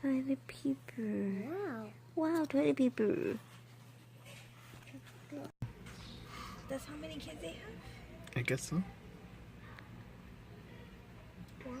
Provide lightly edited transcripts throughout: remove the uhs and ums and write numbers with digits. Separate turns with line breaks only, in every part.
Toilet paper.
Wow.
Wow, toilet paper. That's how many kids they have?
I guess so.
Wow.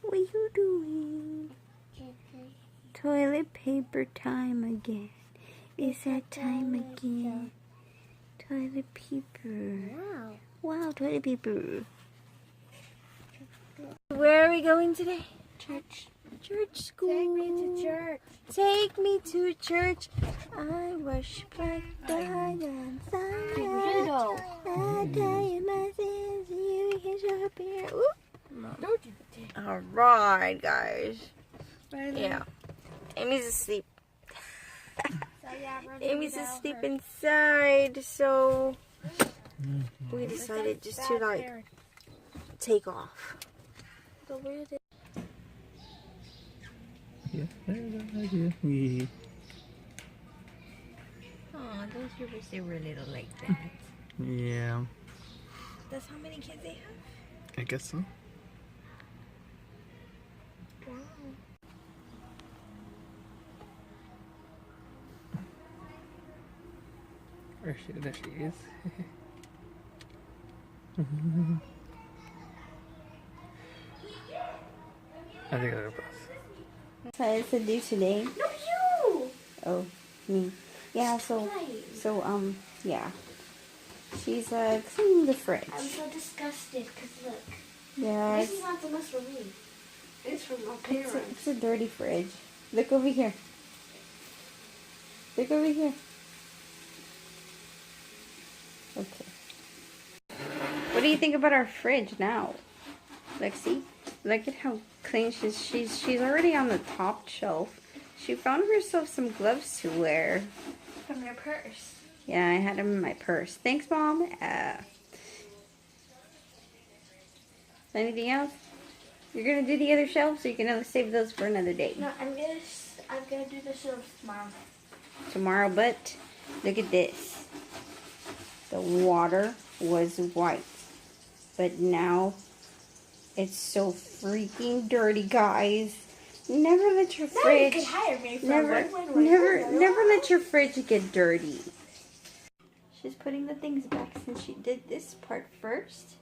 What are you doing? Toilet paper time again. It's that time again. Toilet paper.
Wow.
Wow, toilet paper. Where are we going today?
Church.
Church school.
Take me to church.
Take me to church. I worship like God and
Riddle.
I tell you my sins, you can show up here. Oop.
Don't you dare.
Alright, guys. Yeah. Amy's asleep. Amy's asleep inside, so we decided just to like take off. So where is it?
Yeah, yeah.
Oh, those you wish they were little like that.
Yeah,
That's how many kids they have?
I guess so.
Wow.
There she is. I think I'll pass.
Decided to do today.
No, you.
Oh, me. Yeah, yeah. She's cleaning the fridge.
I'm so disgusted because look.
Yeah,
This is not so much for me. It's from my parents.
it's a dirty fridge. Look over here. Look over here. Okay. What do you think about our fridge now, Lexi? Look at how clean she's already on the top shelf. She found herself some gloves to wear.
From your purse.
Yeah, I had them in my purse. Thanks, Mom. Anything else? You're gonna do the other shelves, or you're gonna save those for another day?
No, I'm gonna do the shelves tomorrow.
Tomorrow, but look at this. The water was white, but now it's so freaking dirty, guys. Never let your
Now
fridge.
you can hire me for
Never let your fridge get dirty. She's putting the things back since she did this part first.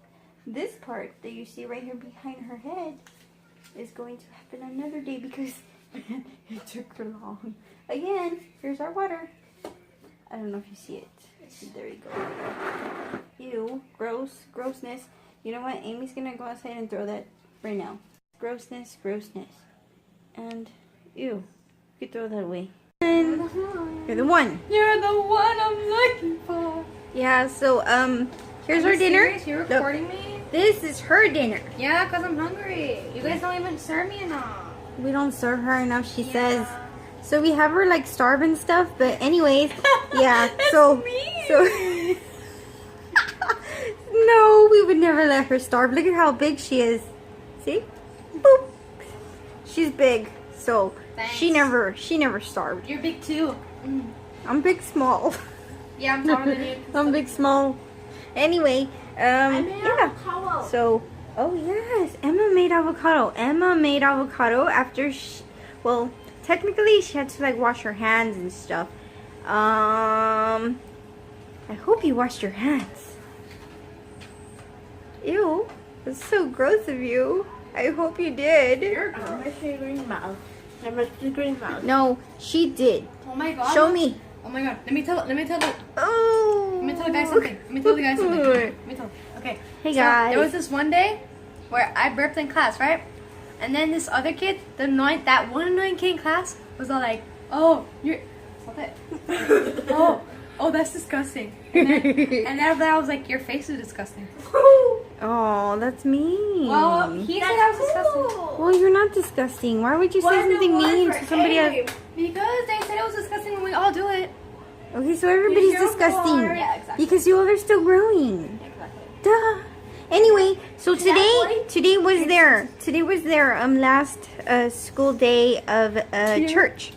This part that you see right here behind her head is going to happen another day because it took her long. Again, here's our water. I don't know if you see it. There you go. Ew, grossness. You know what? Amy's gonna go outside and throw that right now. Grossness. And ew, you can throw that away. You're the one.
You're the one I'm looking for.
Yeah, so here's our dinner.
Serious? You're recording me?
This is her dinner.
Yeah, because I'm hungry. You guys don't even serve me enough.
We don't serve her enough, she says. So we have her like starved and stuff, but anyways, yeah. so no, we would never let her starve. Look at how big she is. See? Boop. She's big, so
Thanks.
she never starved.
You're big too.
I'm big small.
Yeah, I'm taller than you.
I'm big small. Anyway,
I made
yeah.
avocado.
So, oh yes, Emma made avocado. Emma made avocado after well, technically she had to like wash her hands and stuff. I hope you washed your hands. Ew, that's so gross of you. I hope you did.
You're gross. Green mouth. Green mouth.
No, she did.
Oh my god.
Show me.
Oh my god. Let me tell the
Oh.
Let me tell the guys something. Okay.
Hey
So,
guys.
there was this one day where I burped in class, right? And then this other kid, that one annoying kid in class, was all like, "Oh, you're, stop it. oh, that's disgusting." And then I was like, "Your face is disgusting."
Oh, that's mean.
Well, he said I was disgusting.
Well, you're not disgusting. Why would you say something mean to somebody else?
Because they said it was disgusting when we all do it.
Okay, so everybody's disgusting.
Yeah, exactly.
Because you all are still growing.
Exactly.
Duh. Anyway, so today was their last school day of church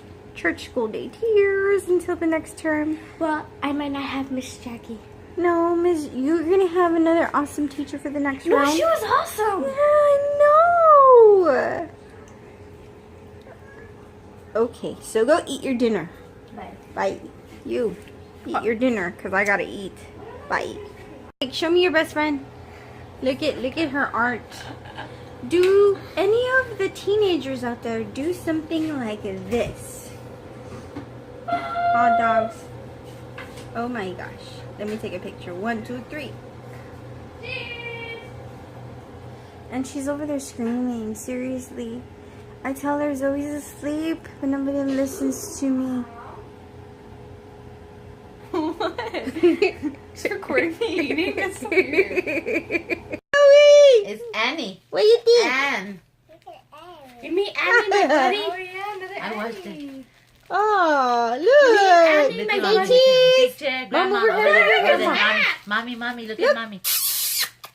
school day. Tears until the next term.
Well, I might not have Miss Jackie.
No, Miss, you're gonna have another awesome teacher for the next round.
No, she was awesome.
Yeah, I know. Okay, so go eat your dinner.
Bye.
Bye. You eat your dinner, cause I gotta eat. Bye. Like, show me your best friend. Look at her art. Do any of the teenagers out there do something like this? Hot dogs. Oh my gosh. Let me take a picture. 1, 2, 3. And she's over there screaming. Seriously. I tell her Zoe's asleep, but nobody listens to me.
What? She's recording me eating? That's so weird.
Zoe!
It's Annie.
What do you think?
Anne.
You mean Annie, my buddy? Oh yeah, another
I watched
Annie.
it.
Oh,
Annie,
look.
my
Look at
buddy.
Picture, grandma.
over here,
Over
grandma.
there. Mommy, look at mommy.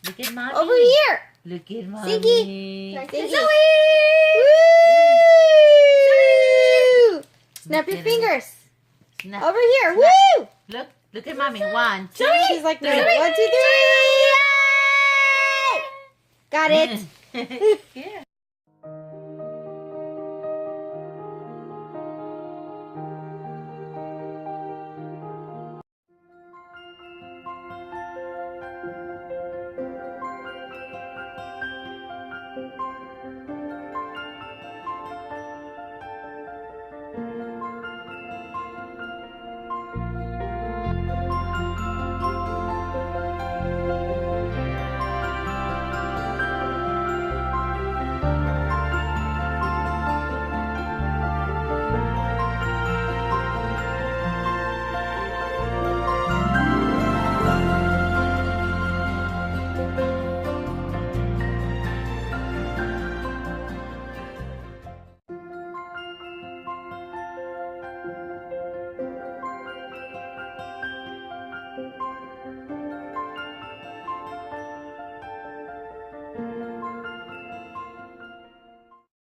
Look at mommy.
Over here.
Look at mommy.
Siggy.
Look
Zoe! Woo! Snap your fingers.
Snap.
Over here. Woo!
Look at mommy. 1, 2.
She's like, no. 1, 2, 3. Got it.
Yeah.